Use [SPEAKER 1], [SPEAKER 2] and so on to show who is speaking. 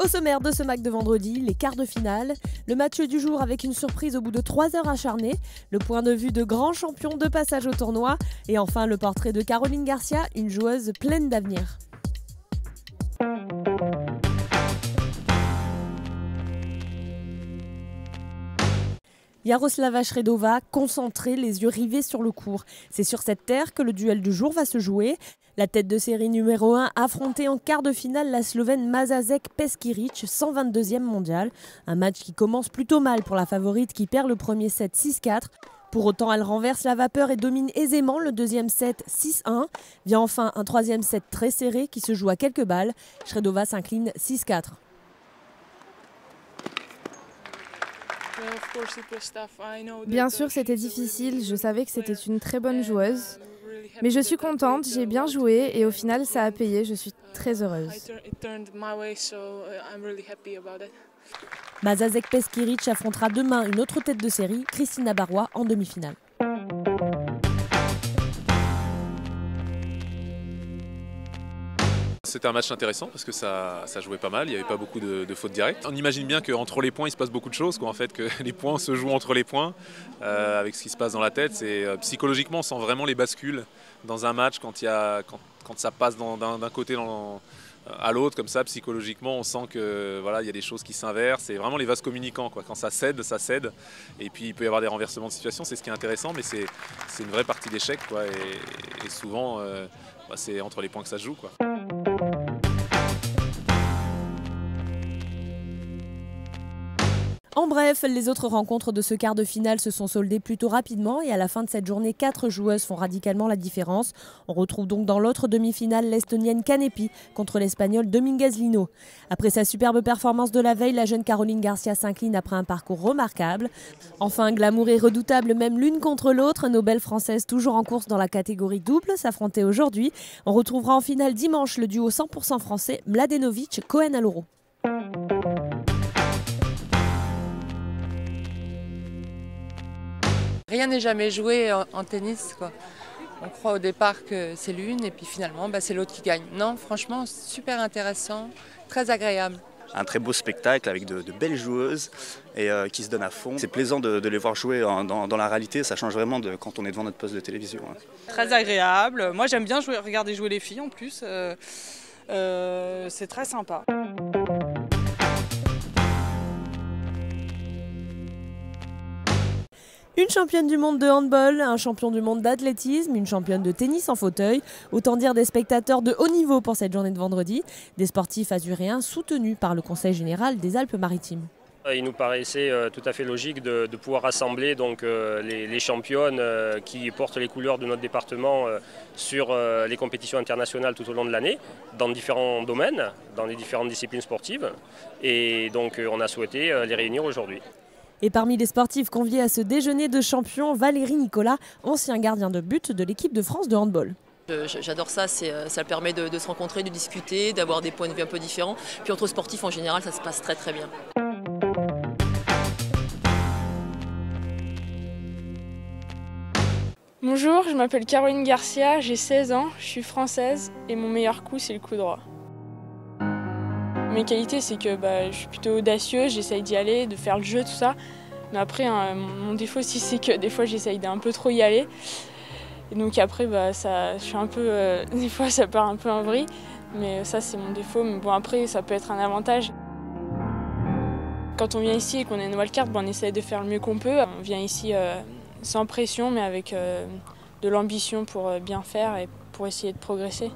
[SPEAKER 1] Au sommaire de ce MAC de vendredi, les quarts de finale, le match du jour avec une surprise au bout de 3 heures acharnées, le point de vue de grands champions de passage au tournoi et enfin le portrait de Caroline Garcia, une joueuse pleine d'avenir. Jaroslava Shredová, concentrée, les yeux rivés sur le court. C'est sur cette terre que le duel du jour va se jouer. La tête de série numéro 1 affrontait en quart de finale la Slovène Mazazek Peskiric, 122e mondiale. Un match qui commence plutôt mal pour la favorite qui perd le premier set 6-4. Pour autant, elle renverse la vapeur et domine aisément le deuxième set 6-1. Vient enfin un troisième set très serré qui se joue à quelques balles. Shredová s'incline 6-4.
[SPEAKER 2] Bien sûr, c'était difficile, je savais que c'était une très bonne joueuse. Mais je suis contente, j'ai bien joué et au final ça a payé, je suis très heureuse.
[SPEAKER 1] Mazazek Peskiric affrontera demain une autre tête de série, Kristina Barrois, en demi-finale.
[SPEAKER 3] C'était un match intéressant parce que ça jouait pas mal, il n'y avait pas beaucoup de fautes directes. On imagine bien qu'entre les points il se passe beaucoup de choses, en fait, que les points se jouent entre les points avec ce qui se passe dans la tête. Psychologiquement on sent vraiment les bascules dans un match quand ça passe d'un côté à l'autre comme ça. Psychologiquement on sent que voilà, il y a des choses qui s'inversent, c'est vraiment les vases communicants, quoi. Quand ça cède, et puis il peut y avoir des renversements de situation, c'est ce qui est intéressant, mais c'est une vraie partie d'échec, quoi. Et souvent c'est entre les points que ça se joue, quoi.
[SPEAKER 1] En bref, les autres rencontres de ce quart de finale se sont soldées plutôt rapidement et à la fin de cette journée, 4 joueuses font radicalement la différence. On retrouve donc dans l'autre demi-finale l'Estonienne Kanepi contre l'Espagnole Dominguez Lino. Après sa superbe performance de la veille, la jeune Caroline Garcia s'incline après un parcours remarquable. Enfin, glamour et redoutable même l'une contre l'autre, nos belles françaises toujours en course dans la catégorie double s'affrontaient aujourd'hui. On retrouvera en finale dimanche le duo 100% français Mladenovic-Cohen-Aloro.
[SPEAKER 4] Rien n'est jamais joué en tennis, quoi. On croit au départ que c'est l'une et puis finalement c'est l'autre qui gagne. Non, franchement, super intéressant, très agréable.
[SPEAKER 5] Un très beau spectacle avec de belles joueuses et qui se donnent à fond. C'est plaisant de les voir jouer dans la réalité, ça change vraiment de quand on est devant notre poste de télévision.
[SPEAKER 6] Très agréable, moi j'aime bien regarder jouer les filles en plus, c'est très sympa.
[SPEAKER 1] Une championne du monde de handball, un champion du monde d'athlétisme, une championne de tennis en fauteuil. Autant dire des spectateurs de haut niveau pour cette journée de vendredi. Des sportifs azuréens soutenus par le Conseil général des Alpes-Maritimes.
[SPEAKER 7] Il nous paraissait tout à fait logique de pouvoir rassembler donc, les championnes qui portent les couleurs de notre département sur les compétitions internationales tout au long de l'année, dans différents domaines, dans les différentes disciplines sportives. Et donc on a souhaité les réunir aujourd'hui.
[SPEAKER 1] Et parmi les sportifs conviés à ce déjeuner de champions, Valérie Nicolas, ancien gardien de but de l'équipe de France de handball.
[SPEAKER 8] J'adore ça, ça permet de se rencontrer, de discuter, d'avoir des points de vue un peu différents. Puis entre sportifs en général, ça se passe très très bien.
[SPEAKER 2] Bonjour, je m'appelle Caroline Garcia, j'ai 16 ans, je suis française et mon meilleur coup c'est le coup droit. Mes qualités, c'est que je suis plutôt audacieuse, j'essaye d'y aller, de faire le jeu, tout ça. Mais après, mon défaut aussi, c'est que des fois, j'essaye d'un peu trop y aller. Et donc après, je suis un peu, des fois, ça part un peu en vrille. Mais ça, c'est mon défaut. Mais bon, après, ça peut être un avantage. Quand on vient ici et qu'on a une wildcard, on essaye de faire le mieux qu'on peut. On vient ici sans pression, mais avec de l'ambition pour bien faire et pour essayer de progresser.